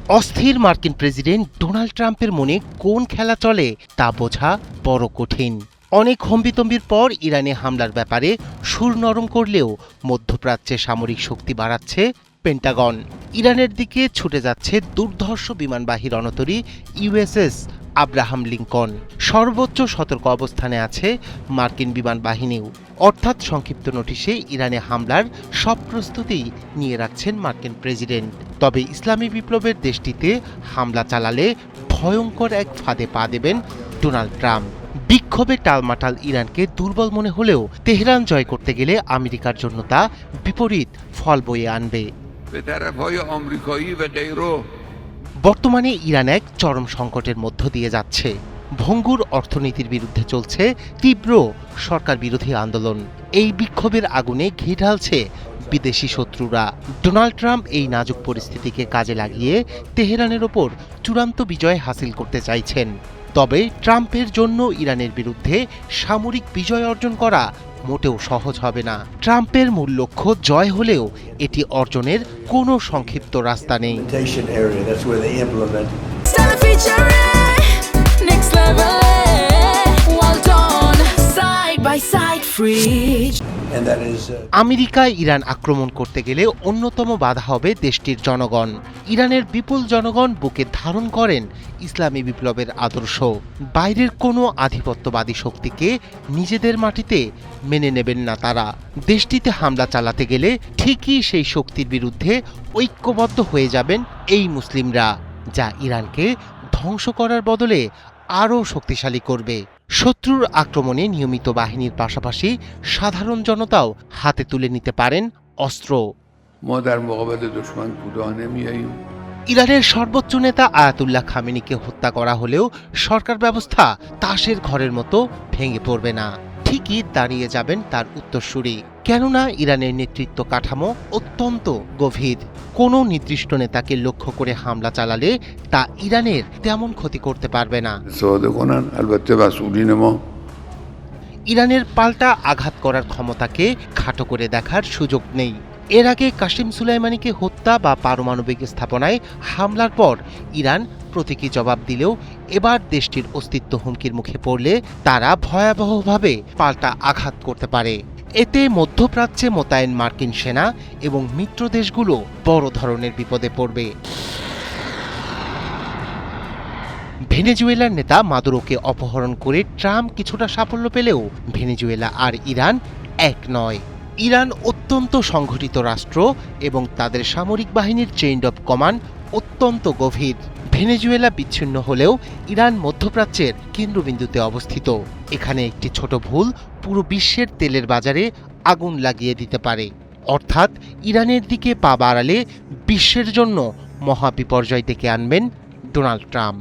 অস্থির মার্কিন president Donald ট্রাম্পের মনে কোন খেলা চলে তা বোঝা বড় কঠিন। অনেক হম্বিতম্বির পর ইরানে হামলার ব্যাপারে সুর নরম করলেও মধ্যপ্রাচ্যে সামরিক শক্তি বাড়াচ্ছে পেন্টাগন। ইরানের দিকে ছুটে যাচ্ছে দুর্ধর্ষ বিমানবাহী রণতরী ইউএসএস আব্রাহাম লিঙ্কন। সর্বোচ্চ সতর্ক অবস্থানে আছে মার্কিন বিমান বাহিনীও। অর্থাৎ সংক্ষিপ্ত নোটিশে ইরানে হামলার সব প্রস্তুতি নিয়ে রাখছেন মার্কিন প্রেসিডেন্ট। তবে ইসলামী বিপ্লবের দেশটিতে হামলা চালালে ভয়ঙ্কর এক ফাঁদে পা দেবেন ডোনাল্ড ট্রাম্প। বিক্ষোভে টালমাটাল ইরানকে দুর্বল মনে হলেও তেহরান জয় করতে গেলে আমেরিকার জন্য তা বিপরীত ফল বয়ে আনবে। বর্তমানে ইরান এক চরম সংকটের মধ্য দিয়ে যাচ্ছে। ভঙ্গুর অর্থনীতির বিরুদ্ধে চলছে তীব্র সরকার বিরোধী আন্দোলন। এই বিক্ষোভের আগুনে ঘি ঢালছে বিদেশি শত্রুরা। ডোনাল্ড ট্রাম্প এই নাজুক পরিস্থিতিকে কাজে লাগিয়ে তেহরানের ওপর চূড়ান্ত বিজয় হাসিল করতে চাইছেন। তবে ট্রাম্পের জন্য ইরানের বিরুদ্ধে সামরিক বিজয় অর্জন করা মোটেও সহজ হবে না। ট্রাম্পের মূল লক্ষ্য জয় হলেও এটি অর্জনের কোনো সংক্ষিপ্ত রাস্তা নেই। আমেরিকা ইরান আক্রমণ করতে গেলে অন্যতম বাধা হবে দেশটির জনগণ। ইরানের বিপুল জনগণ বুকে ধারণ করেন ইসলামী বিপ্লবের আদর্শ। বাইরের কোনো আধিপত্যবাদী শক্তিকে নিজেদের মাটিতে মেনে নেবেন না তারা। দেশটিতে হামলা চালাতে গেলে ঠিকই সেই শক্তির বিরুদ্ধে ঐক্যবদ্ধ হয়ে যাবেন এই মুসলিমরা, যা ইরানকে ধ্বংস করার বদলে আরও শক্তিশালী করবে। শত্রুর আক্রমণে নিয়মিত বাহিনীর পাশাপাশি সাধারণ জনতাও হাতে তুলে নিতে পারেন অস্ত্র। ইরানের সর্বোচ্চ নেতা আয়াতুল্লাহ খামেনিকে হত্যা করা হলেও সরকার ব্যবস্থা তাসের ঘরের মতো ভেঙে পড়বে না। ঠিকই দাঁড়িয়ে যাবেন তার উত্তরসূরি। কেননা ইরানের নেতৃত্ব কাঠামো অত্যন্ত গভীর। কোনো নির্দিষ্ট নেতাকে লক্ষ্য করে হামলা চালালে তা ইরানের তেমন ক্ষতি করতে পারবে না। ইরানের পাল্টা আঘাত করার ক্ষমতাকে খাটো করে দেখার সুযোগ নেই। এর আগে কাসিম সুলাইমানিকে হত্যা বা পারমাণবিক স্থাপনায় হামলার পর ইরান প্রতীকী জবাব দিলেও এবার দেশটির অস্তিত্ব হুমকির মুখে পড়লে তারা ভয়াবহভাবে পাল্টা আঘাত করতে পারে। এতে মধ্যপ্রাচ্যে মোতায়েন মার্কিন সেনা এবং মিত্র দেশগুলো বড় ধরনের বিপদে পড়বে। ভেনেজুয়েলার নেতা মাদুরোকে অপহরণ করে ট্রাম্প কিছুটা সাফল্য পেলেও ভেনেজুয়েলা আর ইরান এক নয়। ইরান অত্যন্ত সংগঠিত রাষ্ট্র এবং তাদের সামরিক বাহিনীর চেইন অব কমান্ড অত্যন্ত গভীর। ভেনেজুয়েলা বিচ্ছিন্ন হলেও ইরান মধ্যপ্রাচ্যের কেন্দ্রবিন্দুতে অবস্থিত। এখানে একটি ছোট ভুল পুরো বিশ্বের তেলের বাজারে আগুন লাগিয়ে দিতে পারে। অর্থাৎ ইরানের দিকে পা বাড়ালে বিশ্বের জন্য মহাবিপর্যয় ডেকে আনবেন ডোনাল্ড ট্রাম্প।